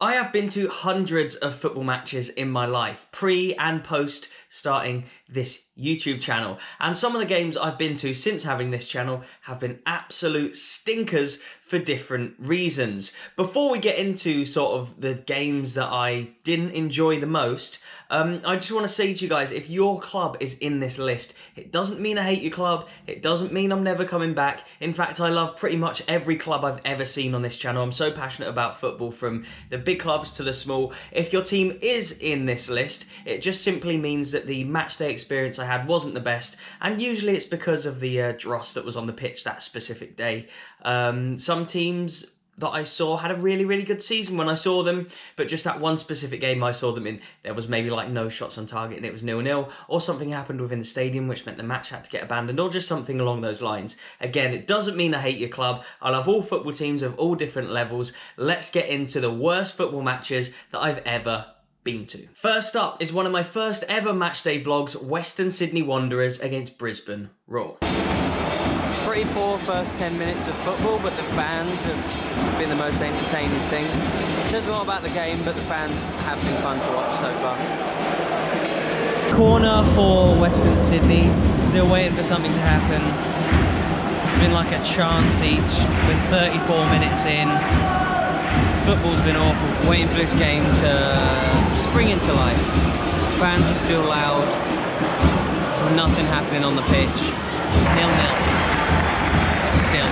I have been to hundreds of football matches in my life, pre and post starting this YouTube channel. And some of the games I've been to since having this channel have been absolute stinkers for different reasons. Before we get into sort of the games that I didn't enjoy the most, I just want to say to you guys, if your club is in this list, it doesn't mean I hate your club, it doesn't mean I'm never coming back. In fact, I love pretty much every club I've ever seen on this channel. I'm so passionate about football, from the big clubs to the small. If your team is in this list, it just simply means that the matchday experience I had wasn't the best, and usually it's because of the dross that was on the pitch that specific day. Some teams that I saw had a really good season when I saw them, but just that one specific game I saw them in, there was maybe like no shots on target and it was 0-0, or something happened within the stadium which meant the match had to get abandoned, or just something along those lines. Again, it doesn't mean I hate your club. I love all football teams of all different levels. Let's get into the worst football matches that I've ever been to. First up is one of my first ever matchday vlogs, Western Sydney Wanderers against Brisbane Roar. Pretty poor first 10 minutes of football, but the fans have been the most entertaining thing. It says a lot about the game, but the fans have been fun to watch so far. Corner for Western Sydney, still waiting for something to happen. It's been like a chance each, with 34 minutes in. Football's been awful, waiting for this game to spring into life. Fans are still loud, there's nothing happening on the pitch. 0-0. Still.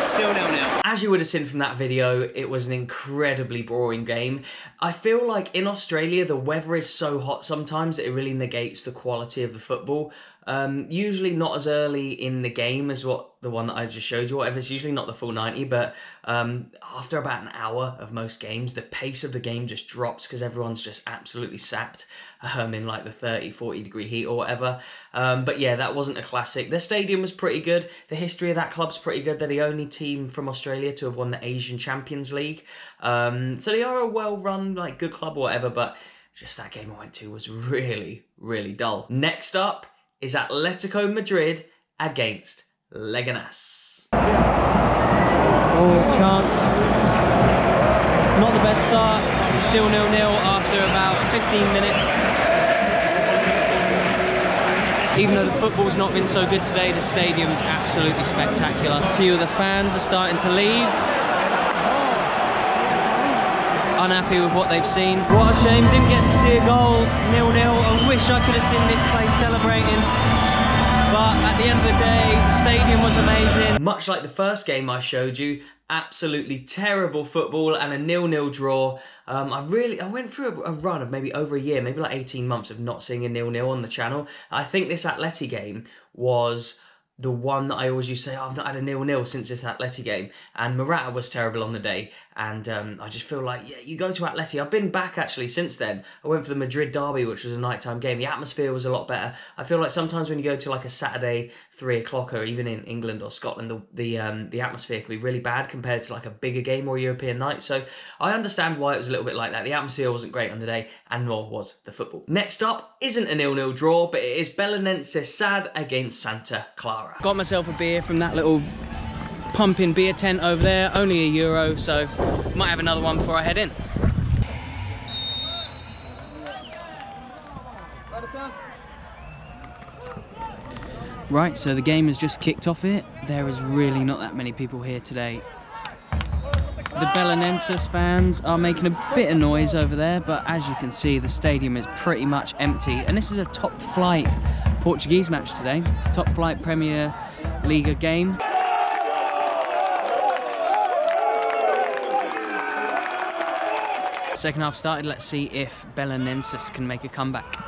Still 0-0. As you would have seen from that video, it was an incredibly boring game. I feel like in Australia, the weather is so hot sometimes that it really negates the quality of the football. Usually not as early in the game as what the one that I just showed you, whatever. It's usually not the full 90, but after about an hour of most games, the pace of the game just drops because everyone's just absolutely sapped in like the 30-40 degree heat or whatever. But yeah, that wasn't a classic. The stadium was pretty good. The history of that club's pretty good. They're the only team from Australia to have won the Asian Champions League. So they are a well-run, like, good club or whatever, but just that game I went to was really dull. Next up is Atletico Madrid against Leganes. Oh, chance. Not the best start. Still 0-0 after about 15 minutes. Even though the football's not been so good today, the stadium's absolutely spectacular. A few of the fans are starting to leave. Unhappy with what they've seen. What a shame, didn't get to see a goal. 0-0. I wish I could have seen this place celebrating. But at the end of the day, the stadium was amazing. Much like the first game I showed you, absolutely terrible football and a 0-0 draw. I went through a run of maybe over a year, maybe like 18 months of not seeing a 0-0 on the channel. I think this Atleti game was the one that I always used to say, oh, I've not had a 0-0 since this Atleti game. And Morata was terrible on the day. And I just feel like, yeah, you go to Atleti. I've been back actually since then. I went for the Madrid derby, which was a nighttime game. The atmosphere was a lot better. I feel like sometimes when you go to like a Saturday 3 o'clock, or even in England or Scotland, the atmosphere can be really bad compared to like a bigger game or European night. So I understand why it was a little bit like that. The atmosphere wasn't great on the day, and nor was the football. Next up isn't a 0-0 draw, but it is Belenenses SAD against Santa Clara. Got myself a beer from that little pumping beer tent over there, only €1, so might have another one before I head in. Right, so the game has just kicked off here. There is really not that many people here today. The Belenenses fans are making a bit of noise over there, but as you can see, the stadium is pretty much empty. And this is a top flight Portuguese match today, top flight Premier League game. Second half started, let's see if Belenenses can make a comeback.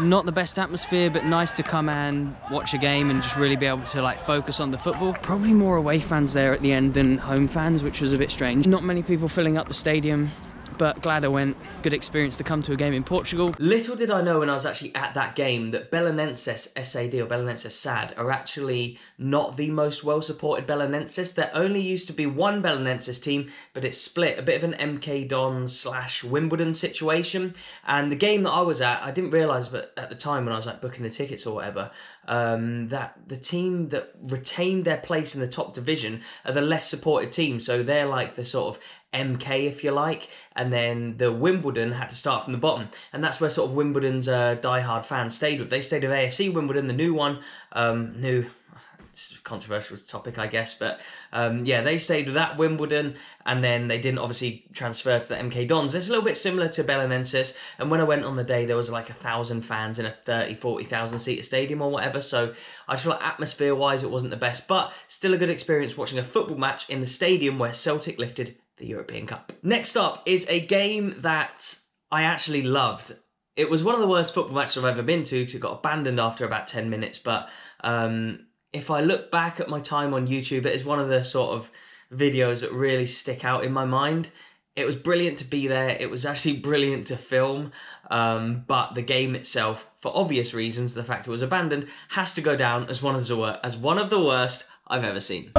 Not the best atmosphere, but nice to come and watch a game and just really be able to like focus on the football. Probably more away fans there at the end than home fans, which was a bit strange. Not many people filling up the stadium. but glad I went. Good experience to come to a game in Portugal. Little did I know when I was actually at that game that Belenenses SAD or Belenenses SAD are actually not the most well-supported Belenenses. There only used to be one Belenenses team, but it's split, a bit of an MK Dons / Wimbledon situation. And the game that I was at, I didn't realise, but at the time when I was like booking the tickets or whatever, that the team that retained their place in the top division are the less supported team. So they're like the sort of MK, if you like, and then the Wimbledon had to start from the bottom, and that's where sort of Wimbledon's diehard fans stayed with. They stayed with AFC Wimbledon, the new one, it's a controversial topic, I guess, but yeah, they stayed with that Wimbledon, and then they didn't obviously transfer to the MK Dons. It's a little bit similar to Belenenses, and when I went on the day, there was like 1,000 fans in a 40,000 seater stadium or whatever, so I just feel like atmosphere-wise, it wasn't the best, but still a good experience watching a football match in the stadium where Celtic lifted the European Cup. Next up is a game that I actually loved. It was one of the worst football matches I've ever been to because it got abandoned after about 10 minutes, but if I look back at my time on YouTube, it is one of the sort of videos that really stick out in my mind. It was brilliant to be there. It was actually brilliant to film, but the game itself, for obvious reasons, the fact it was abandoned, has to go down as one of the worst I've ever seen.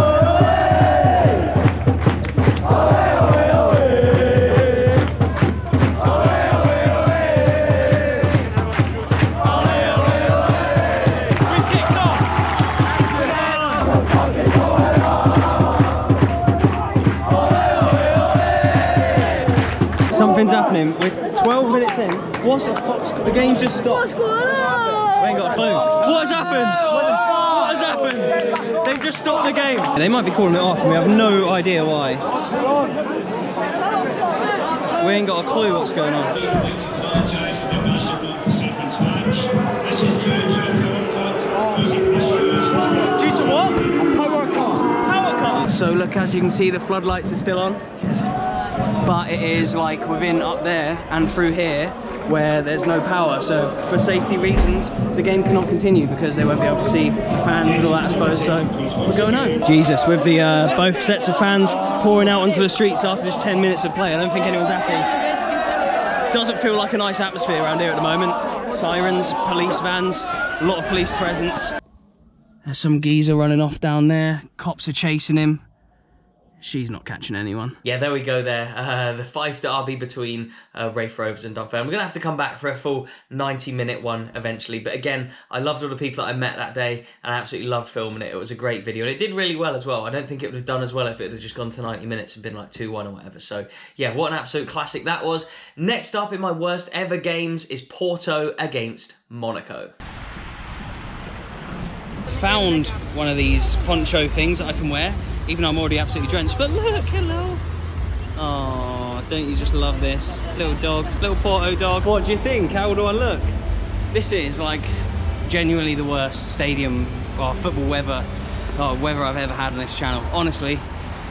Something's happening. We're 12 minutes in. What's the fuck? The game's just stopped. What's going on? We ain't got a clue. What has happened? What has happened? They've just stopped the game. They might be calling it off and we have no idea why. We ain't got a clue what's going on. Due to what? Power cut. So look, as you can see, the floodlights are still on. But it is like within up there and through here where there's no power, so for safety reasons the game cannot continue because they won't be able to see the fans and all that, I suppose, so we're going home. Jesus, with the both sets of fans pouring out onto the streets after just 10 minutes of play, I don't think anyone's happy. Doesn't feel like a nice atmosphere around here at the moment. Sirens, police vans, a lot of police presence. There's some geezer running off down there, cops are chasing him. She's not catching anyone. Yeah, there we go there. The Fife derby between Raith Rovers and Dunfermline. We're going to have to come back for a full 90-minute one eventually. But again, I loved all the people that I met that day and I absolutely loved filming it. It was a great video and it did really well as well. I don't think it would have done as well if it had just gone to 90 minutes and been like 2-1 or whatever. So yeah, what an absolute classic that was. Next up in my worst ever games is Porto against Monaco. Found one of these poncho things that I can wear, even though I'm already absolutely drenched. But look, hello. Oh, don't you just love this? Little dog, little Porto dog. What do you think? How do I look? This is like genuinely the worst stadium or football weather I've ever had on this channel. Honestly,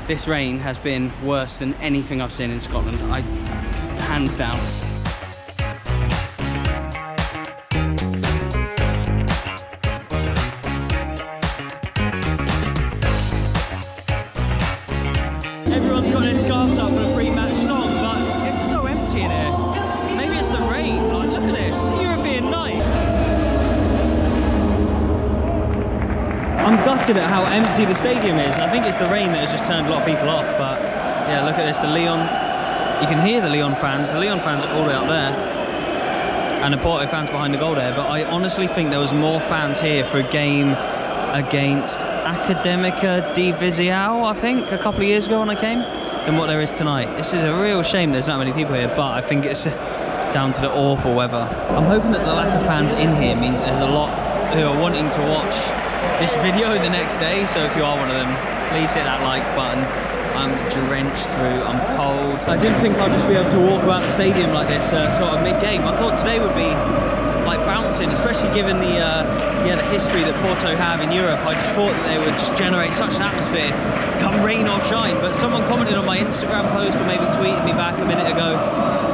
this rain has been worse than anything I've seen in Scotland. Hands down. Everyone's got their scarves up for a pre-match song, but it's so empty in here. Maybe it's the rain. Like, look at this, European night. I'm gutted at how empty the stadium is. I think it's the rain that has just turned a lot of people off, but yeah, look at this, the Lyon. You can hear the Lyon fans. The Lyon fans are all the way up there. And the Porto fans behind the goal there, but I honestly think there was more fans here for a game against Academica di Viseu, I think, a couple of years ago when I came, than what there is tonight. This is a real shame there's not many people here, but I think it's down to the awful weather. I'm hoping that the lack of fans in here means there's a lot who are wanting to watch this video the next day, so if you are one of them, please hit that like button. I'm drenched through, I'm cold. I didn't think I'd just be able to walk about the stadium like this sort of mid-game. I thought today would be like bouncing, especially given the history that Porto have in Europe. I just thought that they would just generate such an atmosphere, come rain or shine. But someone commented on my Instagram post, or maybe tweeted me back a minute ago,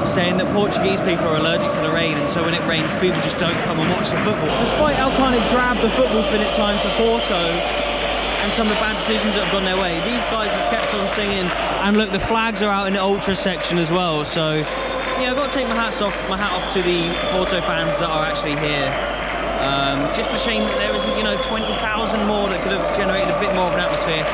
saying that Portuguese people are allergic to the rain, and so when it rains, people just don't come and watch the football. Despite how kind of drab the football's been at times for Porto, and some of the bad decisions that have gone their way. These guys have kept on singing, and look, the flags are out in the ultra section as well. So yeah, I've got to take my hat off to the Porto fans that are actually here. Just a shame that there isn't, you know, 20,000 more that could have generated a bit more of an atmosphere.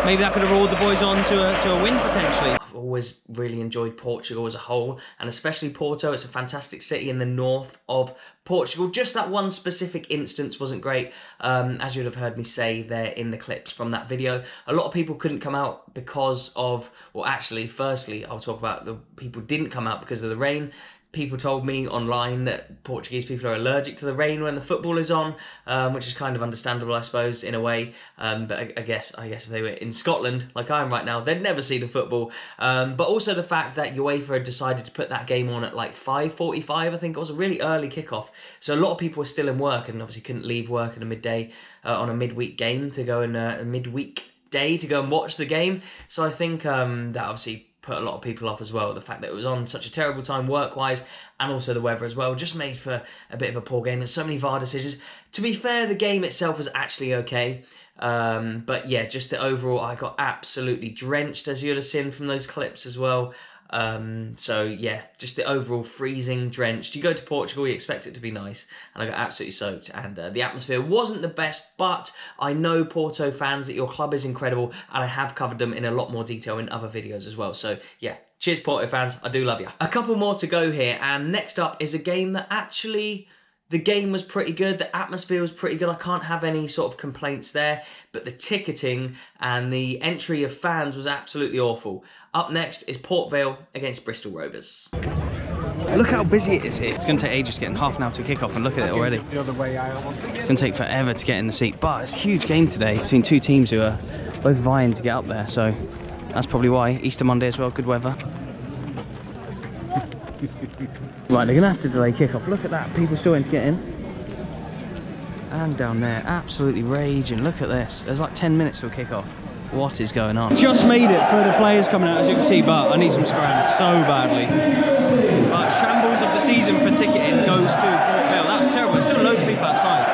Maybe that could have roared the boys on to a win potentially. I've always really enjoyed Portugal as a whole, and especially Porto. It's a fantastic city in the north of Portugal. Just that one specific instance wasn't great, as you'd have heard me say there in the clips from that video. A lot of people couldn't come out because of, well, actually, firstly, I'll talk about the people didn't come out because of the rain. People told me online that Portuguese people are allergic to the rain when the football is on, which is kind of understandable, I suppose, in a way. But I guess if they were in Scotland, like I am right now, they'd never see the football. But also the fact that UEFA had decided to put that game on at like 5:45, I think it was a really early kickoff. So a lot of people were still in work and obviously couldn't leave work on a midday, on a midweek game to go in a midweek day to go and watch the game. So I think that obviously put a lot of people off as well. The fact that it was on such a terrible time work-wise, and also the weather as well, just made for a bit of a poor game and so many VAR decisions. To be fair, the game itself was actually okay. But yeah, just the overall, I got absolutely drenched, as you'd have seen from those clips as well. So yeah, just the overall freezing, drenched. You go to Portugal, you expect it to be nice, and I got absolutely soaked, and the atmosphere wasn't the best, but I know Porto fans that your club is incredible, and I have covered them in a lot more detail in other videos as well. So yeah, cheers Porto fans, I do love you. A couple more to go here, and next up is a game that actually, the game was pretty good, the atmosphere was pretty good, I can't have any sort of complaints there, but the ticketing and the entry of fans was absolutely awful. Up next is Port Vale against Bristol Rovers. Look how busy it is here. It's going to take ages to get in, half an hour to kick off, and look at it already. It's going to take forever to get in the seat, but it's a huge game today between two teams who are both vying to get up there, so that's probably why. Easter Monday as well, good weather. Right, they're going to have to delay kickoff. Look at that, people still waiting to get in. And down there, absolutely raging. Look at this. There's like 10 minutes till kickoff. What is going on? Just made it for the players coming out, as you can see, but I need some scrams so badly. But shambles of the season for ticketing goes to Port Vale. That's terrible. There's still loads of people outside.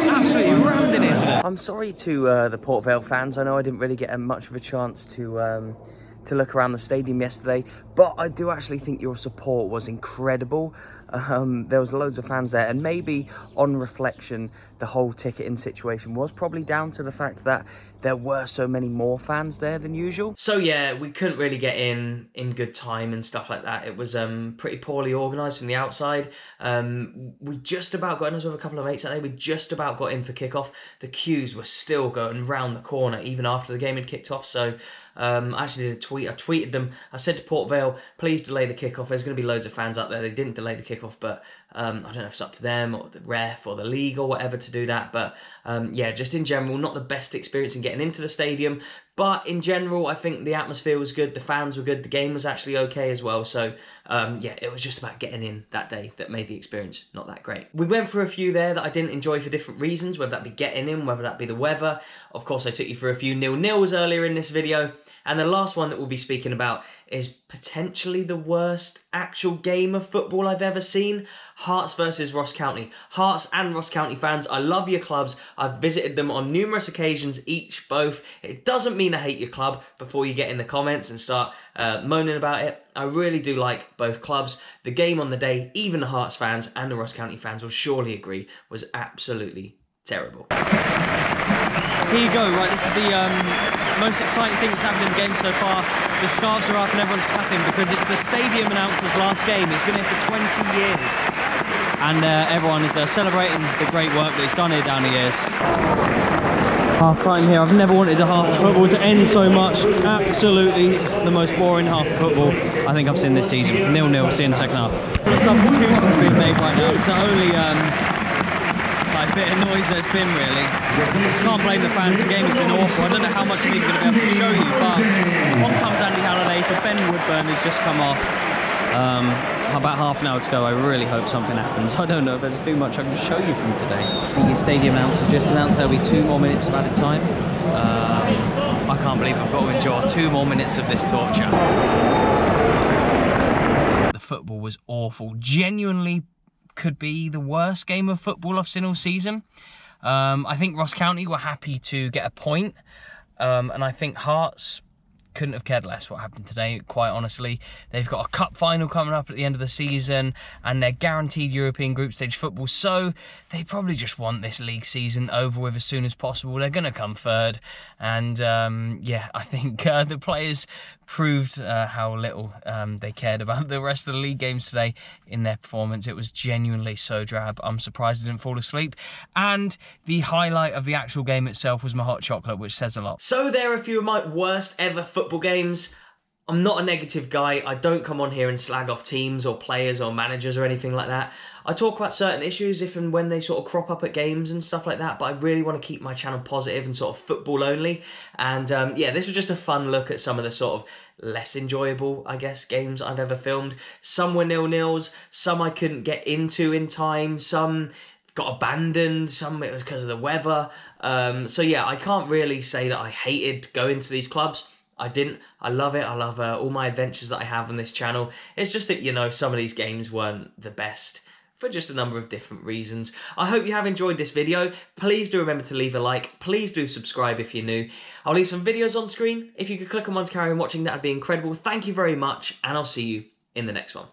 Absolutely rammed in here today. I'm sorry to the Port Vale fans. I know I didn't really get much of a chance to look around the stadium yesterday, but I do actually think your support was incredible. There was loads of fans there, and maybe on reflection, the whole ticketing situation was probably down to the fact that there were so many more fans there than usual. So yeah, we couldn't really get in good time and stuff like that. It was pretty poorly organised from the outside. We just about got in, I was with a couple of mates that day, we just about got in for kickoff. The queues were still going round the corner even after the game had kicked off. So I actually did a tweet. I tweeted them. I said to Port Vale, please delay the kickoff. There's going to be loads of fans out there. They didn't delay the kickoff, but I don't know if it's up to them or the ref or the league or whatever to do that. But yeah, just in general, not the best experience in getting into the stadium. But in general, I think the atmosphere was good. The fans were good. The game was actually okay as well. So yeah, it was just about getting in that day that made the experience not that great. We went through a few there that I didn't enjoy for different reasons, whether that be getting in, whether that be the weather. Of course, I took you through a few 0-0s earlier in this video. And the last one that we'll be speaking about is potentially the worst actual game of football I've ever seen. Hearts versus Ross County. Hearts and Ross County fans, I love your clubs. I've visited them on numerous occasions, both. It doesn't mean I hate your club before you get in the comments and start moaning about it. I really do like both clubs. The game on the day, even the Hearts fans and the Ross County fans will surely agree, was absolutely terrible. Here you go, right, this is the most exciting thing that's happened in the game so far. The scarves are up and everyone's clapping because it's the stadium announcer's last game. He's been here for 20 years. And everyone is celebrating the great work that he's done here down the years. Half time here. I've never wanted a half of football to end so much. Absolutely, it's the most boring half of football I think I've seen this season. 0-0, see you in the second half. The substitutions being made right now. It's the only bit of noise there's been, really. Can't blame the fans, the game has been awful. I don't know how much I'm even going to be able to show you, but on comes Andy Halliday for Ben Woodburn, who's just come off. About half an hour to go. I really hope something happens. I don't know if there's too much I can show you from today. The stadium announcer just announced there'll be 2 more minutes of added time. I can't believe I've got to endure 2 more minutes of this torture. The football was awful. Genuinely could be the worst game of football I've seen all season. I think Ross County were happy to get a point, and I think Hearts couldn't have cared less what happened today, quite honestly. They've got a cup final coming up at the end of the season, and they're guaranteed European group stage football, so they probably just want this league season over with as soon as possible. They're going to come third, and yeah, I think the players proved how little they cared about the rest of the league games today in their performance. It was genuinely so drab. I'm surprised I didn't fall asleep. And the highlight of the actual game itself was my hot chocolate, which says a lot. So there are a few of my worst ever football games. I'm not a negative guy. I don't come on here and slag off teams or players or managers or anything like that. I talk about certain issues if and when they sort of crop up at games and stuff like that, but I really want to keep my channel positive and sort of football only. And yeah, this was just a fun look at some of the sort of less enjoyable, I guess, games I've ever filmed. Some were 0-0s, some I couldn't get into in time, some got abandoned, some it was because of the weather. So yeah, I can't really say that I hated going to these clubs. I didn't. I love it. I love all my adventures that I have on this channel. It's just that, you know, some of these games weren't the best for just a number of different reasons. I hope you have enjoyed this video. Please do remember to leave a like. Please do subscribe if you're new. I'll leave some videos on screen. If you could click on one to carry on watching, that would be incredible. Thank you very much, and I'll see you in the next one.